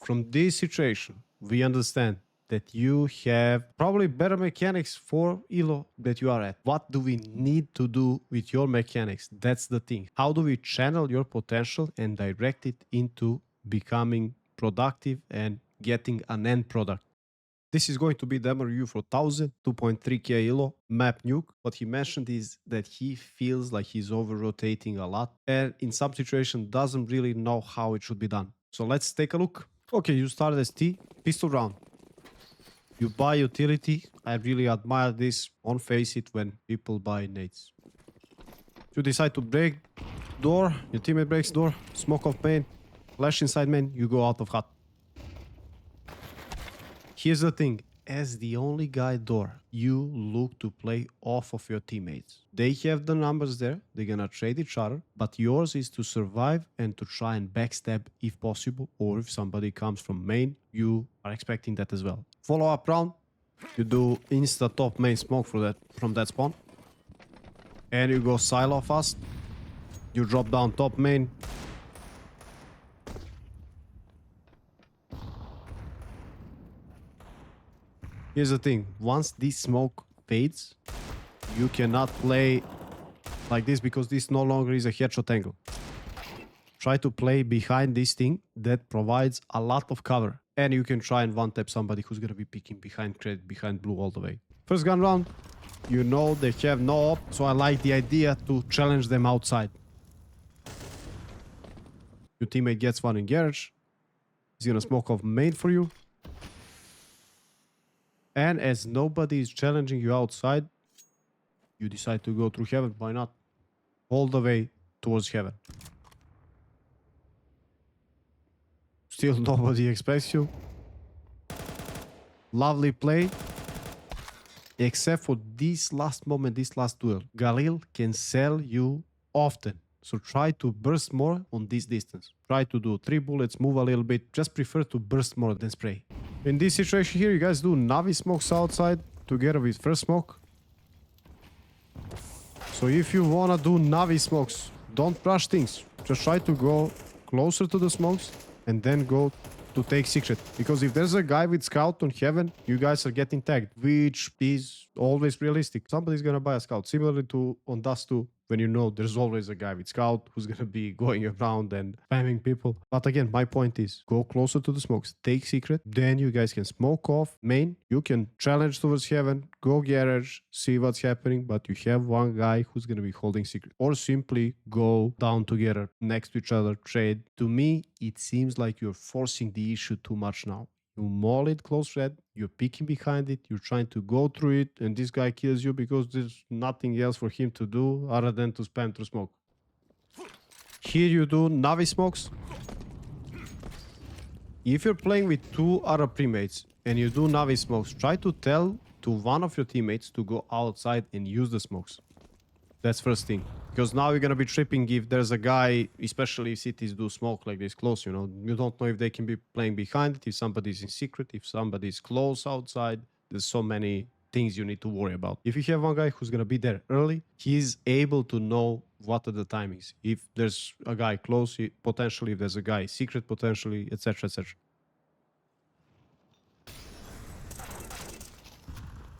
From this situation, we understand that you have probably better mechanics for Elo that you are at. What do we need to do with your mechanics? That's the thing. How do we channel your potential and direct it into becoming productive and getting an end product? This is going to be demo review for 1000, 2.3k Elo, map nuke. What he mentioned is that he feels like he's over-rotating a lot and in some situation doesn't really know how it should be done. So let's take a look. Okay, you start as T, pistol round. You buy utility. I really admire this on FACEIT when people buy nades. You decide to break door, your teammate breaks door, smoke off main, flash inside main, you go out of hut. Here's the thing, as the only guy door, you look to play off of your teammates. They have the numbers there, they're gonna trade each other, but yours is to survive and to try and backstab if possible, or if somebody comes from main, you are expecting that as well. Follow up round, you do insta top main smoke from that spawn, and you go silo fast, you drop down top main, here's the thing, once this smoke fades, you cannot play like this because this no longer is a headshot angle. Try to play behind this thing that provides a lot of cover. And you can try and one-tap somebody who's gonna be picking behind credit, behind blue all the way. First gun round, you know they have no op, so I like the idea to challenge them outside. Your teammate gets one in garage. He's gonna smoke off main for you. And as nobody is challenging you outside, you decide to go through heaven. Why not? All the way towards heaven. Still nobody expects you. Lovely play. Except for this last moment, this last duel. Galil can sell you often. So try to burst more on this distance. Try to do 3 bullets, move a little bit. Just prefer to burst more than spray. In this situation here, you guys do Navi smokes outside together with first smoke. So if you wanna do Navi smokes, don't rush things. Just try to go closer to the smokes and then go to take secret. Because if there's a guy with scout on heaven, you guys are getting tagged, which is always realistic. Somebody's gonna buy a scout. Similarly to on Dust 2, when you know there's always a guy with scout who's gonna be going around and spamming people. But again, my point is, go closer to the smokes, take secret, then you guys can smoke off main. You can challenge towards heaven, go garage, see what's happening, but you have one guy who's gonna be holding secret. Or simply go down together, next to each other, trade. To me, it seems like you're forcing the issue too much now. You maul it close red, you're picking behind it, you're trying to go through it, and this guy kills you because there's nothing else for him to do other than to spam through smoke. Here you do Navi smokes. If you're playing with 2 other premates and you do Navi smokes, try to tell to one of your teammates to go outside and use the smokes. That's first thing. Because now you're gonna be tripping if there's a guy, especially if cities do smoke like this close, you know. You don't know if they can be playing behind it, if somebody's in secret, if somebody's close outside. There's so many things you need to worry about. If you have one guy who's gonna be there early, he's able to know what are the timings. If there's a guy close, potentially, if there's a guy secret, potentially, etc, etc.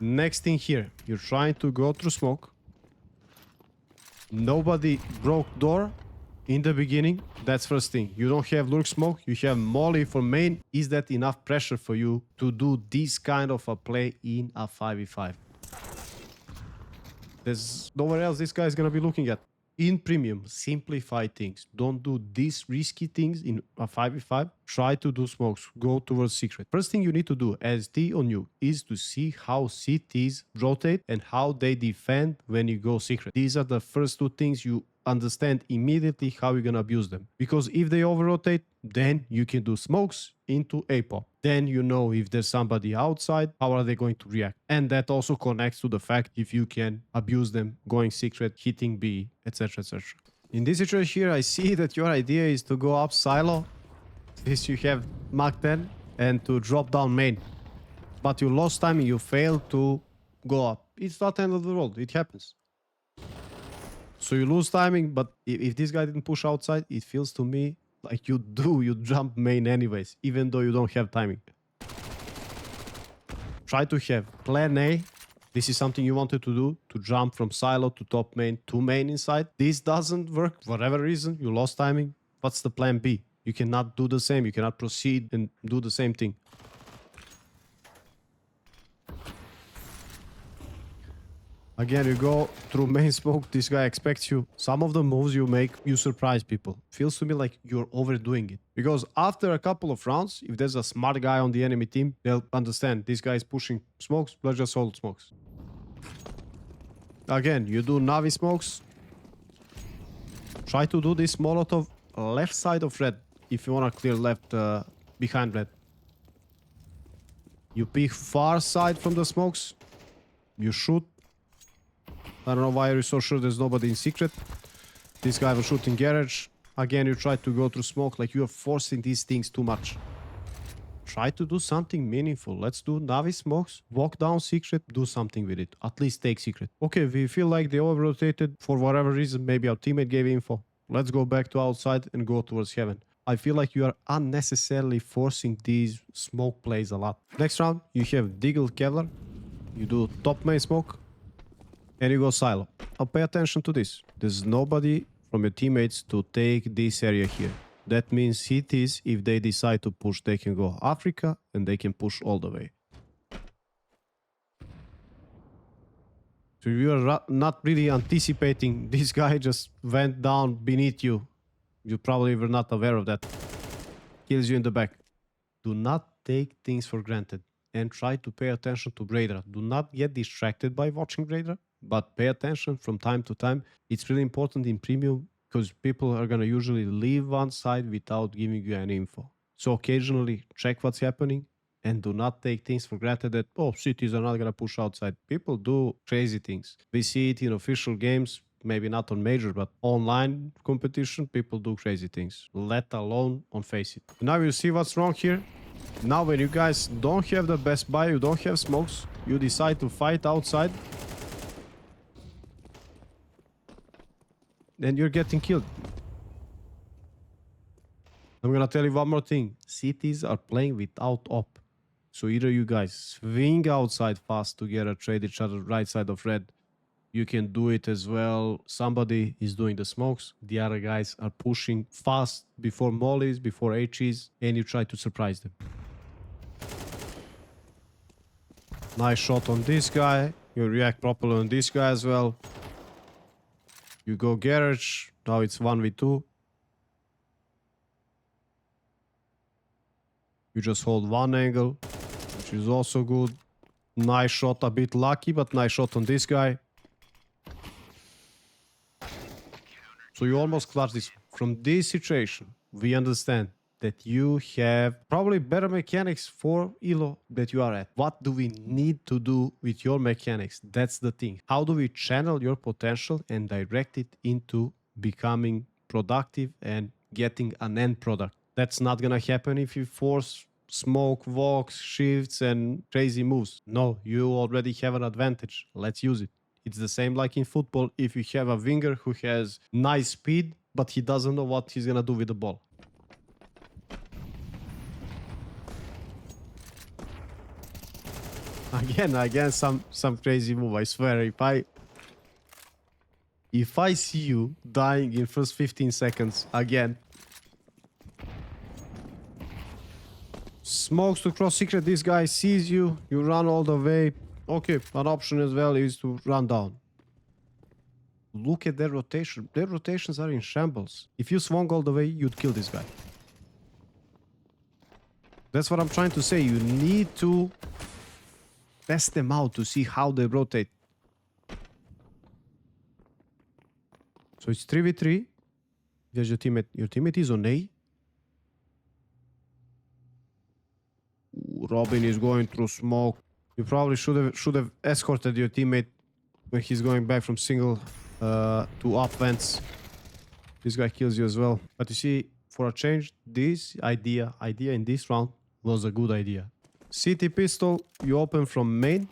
Next thing here, you're trying to go through smoke. Nobody broke door in the beginning. That's first thing. You don't have lurk smoke. You have molly for main. Is that enough pressure for you to do this kind of a play in a 5v5? There's nowhere else this guy is going to be looking at. In premium, simplify things. Don't do these risky things in a 5v5. Try to do smokes. Go towards secret. First thing you need to do as T on you is to see how CTs rotate and how they defend when you go secret. These are the first 2 things you understand immediately how you're gonna abuse them. Because if they over-rotate, then you can do smokes into A-pop. Then you know if there's somebody outside, how are they going to react. And that also connects to the fact if you can abuse them going secret, hitting B, etc, etc. In this situation here, I see that your idea is to go up silo, since you have Mach 10, and to drop down main. But you lost time and you failed to go up. It's not the end of the world, it happens. So you lose timing, but if this guy didn't push outside, it feels to me Like you jump main anyways, even though you don't have timing. Try to have plan A. This is something you wanted to do, to jump from silo to top main to main inside. This doesn't work for whatever reason. You lost timing. What's the plan B? You cannot do the same. You cannot proceed and do the same thing. Again, you go through main smoke. This guy expects you. Some of the moves you make, you surprise people. Feels to me like you're overdoing it. Because after a couple of rounds, if there's a smart guy on the enemy team, they'll understand this guy is pushing smokes. Let's just hold smokes. Again, you do Navi smokes. Try to do this Molotov left side of red if you want to clear left behind red. You peek far side from the smokes. You shoot. I don't know why you're so sure there's nobody in secret. This guy was shooting garage. Again, you try to go through smoke like you are forcing these things too much. Try to do something meaningful. Let's do Navi smokes. Walk down secret. Do something with it. At least take secret. Okay, we feel like they over-rotated for whatever reason. Maybe our teammate gave info. Let's go back to outside and go towards heaven. I feel like you are unnecessarily forcing these smoke plays a lot. Next round, you have Deagle Kevlar. You do top main smoke. And you go silo. Now pay attention to this. There's nobody from your teammates to take this area here. That means cities, if they decide to push, they can go Africa and they can push all the way. So you are not really anticipating this guy just went down beneath you. You probably were not aware of that. Kills you in the back. Do not take things for granted and try to pay attention to Braidra. Do not get distracted by watching Braidra. But pay attention from time to time. It's really important in premium because people are going to usually leave one side without giving you any info. So occasionally check what's happening and do not take things for granted that, oh, cities are not going to push outside. People do crazy things. We see it in official games, maybe not on major, but online competition, people do crazy things, let alone on FACEIT. Now you see what's wrong here. Now when you guys don't have the best buy, you don't have smokes, you decide to fight outside, then you're getting killed. I'm gonna tell you one more thing. Cities are playing without op. So either you guys swing outside fast together, trade each other right side of red. You can do it as well. Somebody is doing the smokes. The other guys are pushing fast before mollies, before HEs, and you try to surprise them. Nice shot on this guy. You react properly on this guy as well. You go garage. Now it's 1v2. You just hold one angle, which is also good. Nice shot, a bit lucky, but nice shot on this guy. So you almost clutch this. From this situation, we understand that you have probably better mechanics for ELO that you are at. What do we need to do with your mechanics? That's the thing. How do we channel your potential and direct it into becoming productive and getting an end product? That's not gonna happen if you force smoke, walks, shifts, and crazy moves. No, you already have an advantage. Let's use it. It's the same like in football. If you have a winger who has nice speed, but he doesn't know what he's gonna do with the ball. Again, some crazy move. I swear, if I see you dying in first 15 seconds again. Smokes to cross secret. This guy sees you. You run all the way. Okay, an option as well is to run down. Look at their rotation. Their rotations are in shambles. If you swung all the way, you'd kill this guy. That's what I'm trying to say. You need to test them out to see how they rotate. So it's 3v3. There's your teammate. Your teammate is on A. Ooh, Robin is going through smoke. You probably should have escorted your teammate when he's going back from single to up vents. This guy kills you as well. But you see, for a change, this idea in this round was a good idea. CT pistol, you open from main.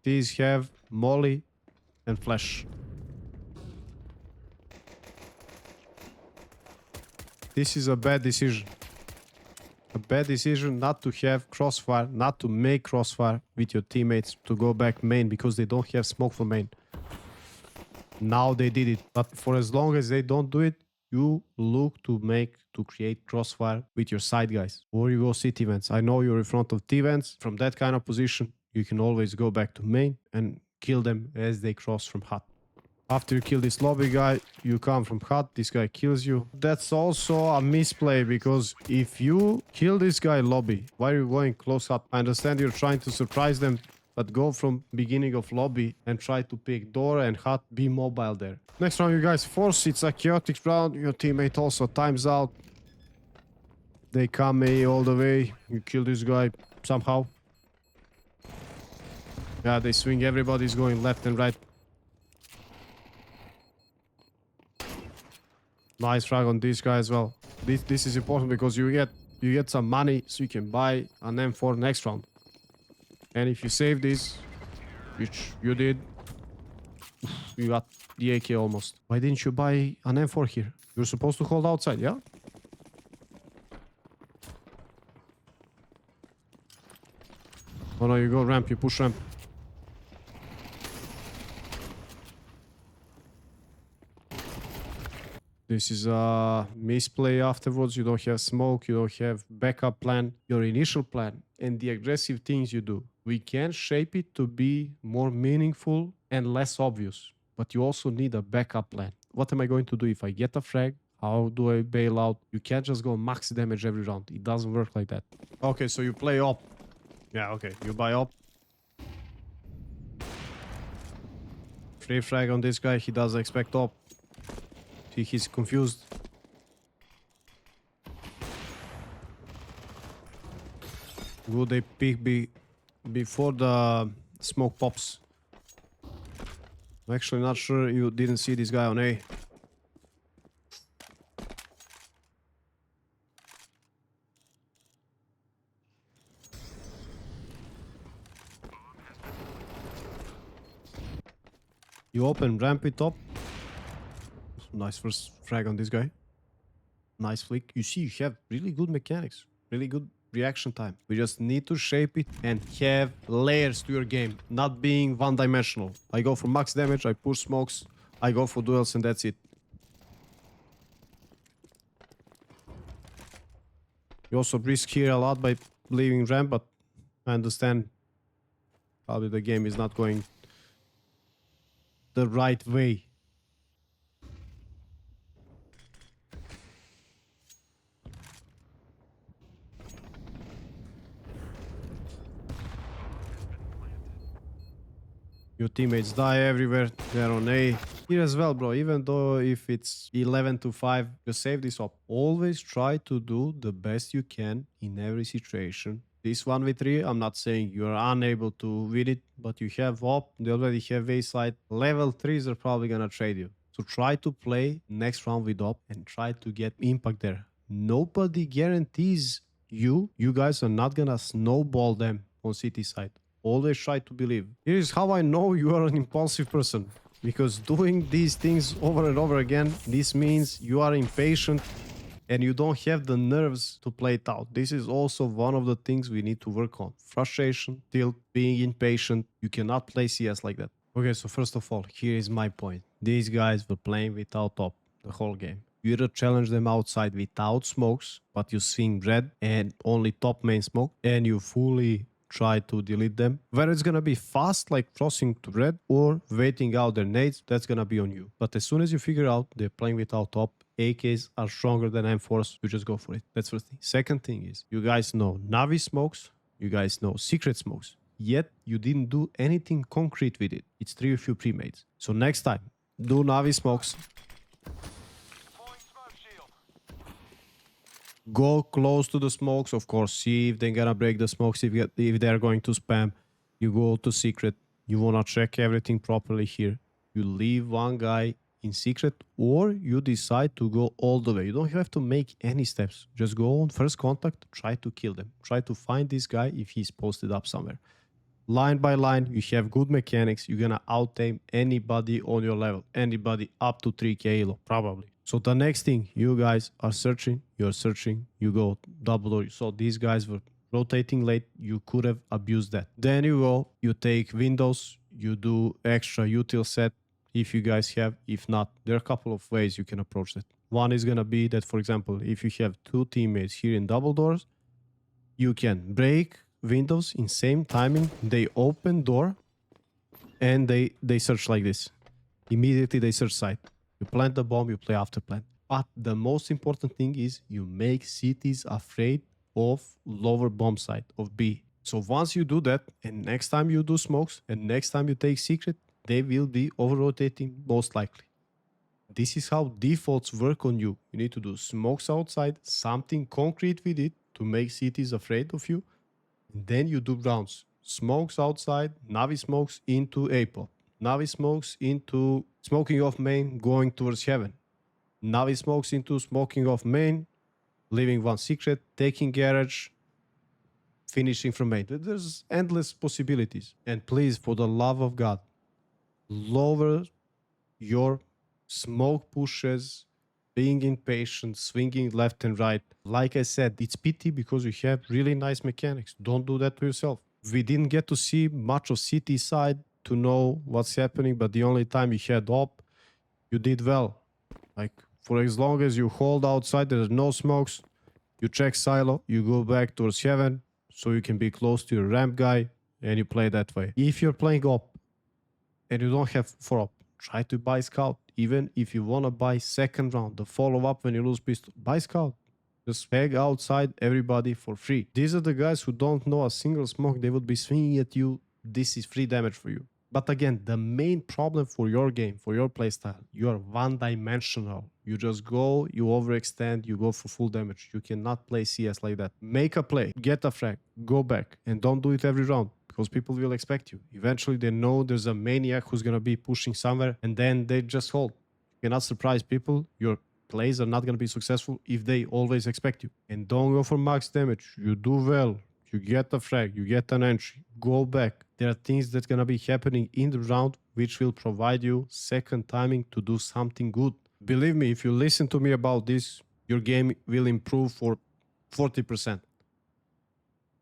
These have molly and flash. This is a bad decision. A bad decision not to have crossfire, not to make crossfire with your teammates to go back main because they don't have smoke for main. Now they did it, but for as long as they don't do it, you look to create crossfire with your side guys, or you go city vents. I know you're in front of T vents. From that kind of position, you can always go back to main and kill them as they cross from hut. After you kill this lobby guy, you come from hut, this guy kills you. That's also a misplay, because if you kill this guy lobby, why are you going close hut? I understand you're trying to surprise them, but go from beginning of lobby and try to pick door and hut, be mobile there. Next round you guys force, it's a chaotic round, your teammate also times out. They come A all the way, you kill this guy somehow. Yeah, they swing, everybody's going left and right. Nice frag on this guy as well. This is important because you get some money so you can buy an M4 next round. And if you save this, which you did, you got the AK almost. Why didn't you buy an M4 here? You're supposed to hold outside, yeah? Oh no, you go ramp, you push ramp. This is a misplay afterwards. You don't have smoke, you don't have backup plan, your initial plan, and the aggressive things you do. We can shape it to be more meaningful and less obvious, but you also need a backup plan. What am I going to do if I get a frag? How do I bail out? You can't just go max damage every round. It doesn't work like that. Okay, so you play op. Yeah, okay. You buy op. Free frag on this guy. He doesn't expect op. See, he's confused. Will they pick before the smoke pops? I'm actually not sure you didn't see this guy on A. You open ramp it up. Nice first frag on this guy. Nice flick. You see, you have really good mechanics. Really good reaction time. We just need to shape it and have layers to your game. Not being one-dimensional. I go for max damage, I push smokes, I go for duels, and that's it. You also risk here a lot by leaving ramp, but I understand probably the game is not going the right way. Your teammates die everywhere. They're on A. Here as well, bro. Even though if it's 11-5, just save this up. Always try to do the best you can in every situation. This 1v3, I'm not saying you're unable to win it, but you have op. They already have FACEIT. Level 3s are probably gonna trade you. So try to play next round with op and try to get impact there. Nobody guarantees you guys are not gonna snowball them on city side. Always try to believe. Here is how I know you are an impulsive person. Because doing these things over and over again, this means you are impatient and you don't have the nerves to play it out. This is also one of the things we need to work on. Frustration, tilt, being impatient. You cannot play CS like that. Okay, so first of all, here is my point. These guys were playing without top the whole game. You either challenge them outside without smokes, but you swing red and only top main smoke, and you fully try to delete them. Whether it's gonna be fast, like crossing to red, or waiting out their nades, that's gonna be on you. But as soon as you figure out they're playing without top, AKs are stronger than M4s, you just go for it. That's first thing. Second thing is, you guys know Navi smokes, you guys know secret smokes, yet you didn't do anything concrete with it. It's 3 of you pre-mates. So next time, do Navi smokes. Go close to the smokes, of course. See if they're gonna break the smokes, if they're going to spam. You go to secret. You wanna check everything properly here. You leave one guy in secret, or you decide to go all the way. You don't have to make any steps. Just go on first contact, try to kill them. Try to find this guy if he's posted up somewhere. Line by line, you have good mechanics. You're gonna out-aim anybody on your level. Anybody up to 3k elo, probably. So the next thing you guys are searching, you're searching, you go double door. So these guys were rotating late. You could have abused that. Then you go, you take windows, you do extra util set if you guys have. If not, there are a couple of ways you can approach that. One is going to be that, for example, if you have two teammates here in double doors, you can break windows in same timing. They open door and they search like this. Immediately they search side. You plant the bomb, you play after plant. But the most important thing is you make cities afraid of lower bomb side, of B. So once you do that, and next time you do smokes, and next time you take secret, they will be over-rotating most likely. This is how defaults work on you. You need to do smokes outside, something concrete with it to make cities afraid of you. And then you do rounds. Smokes outside, Navi smokes into A-pop. Navi smokes into smoking off main, going towards heaven. Navi smokes into smoking off main, leaving one secret, taking garage, finishing from main. There's endless possibilities. And please, for the love of God, lower your smoke pushes, being impatient, swinging left and right. Like I said, it's pity because you have really nice mechanics. Don't do that to yourself. We didn't get to see much of city side to know what's happening, but the only time you had op, you did well. Like, for as long as you hold outside, there's no smokes, you check silo, you go back towards heaven, so you can be close to your ramp guy, and you play that way. If you're playing op, and you don't have 4-op, try to buy scout. Even if you want to buy second round, the follow-up when you lose pistol, buy scout. Just peg outside everybody for free. These are the guys who don't know a single smoke. They would be swinging at you. This is free damage for you. But again, the main problem for your game, for your playstyle, you are one-dimensional. You just go, you overextend, you go for full damage. You cannot play CS like that. Make a play, get a frag, go back, and don't do it every round because people will expect you. Eventually, they know there's a maniac who's going to be pushing somewhere, and then they just hold. You cannot surprise people. Your plays are not going to be successful if they always expect you. And don't go for max damage. You do well. You get a frag, you get an entry, go back. There are things that are going to be happening in the round which will provide you second timing to do something good. Believe me, if you listen to me about this, your game will improve for 40%.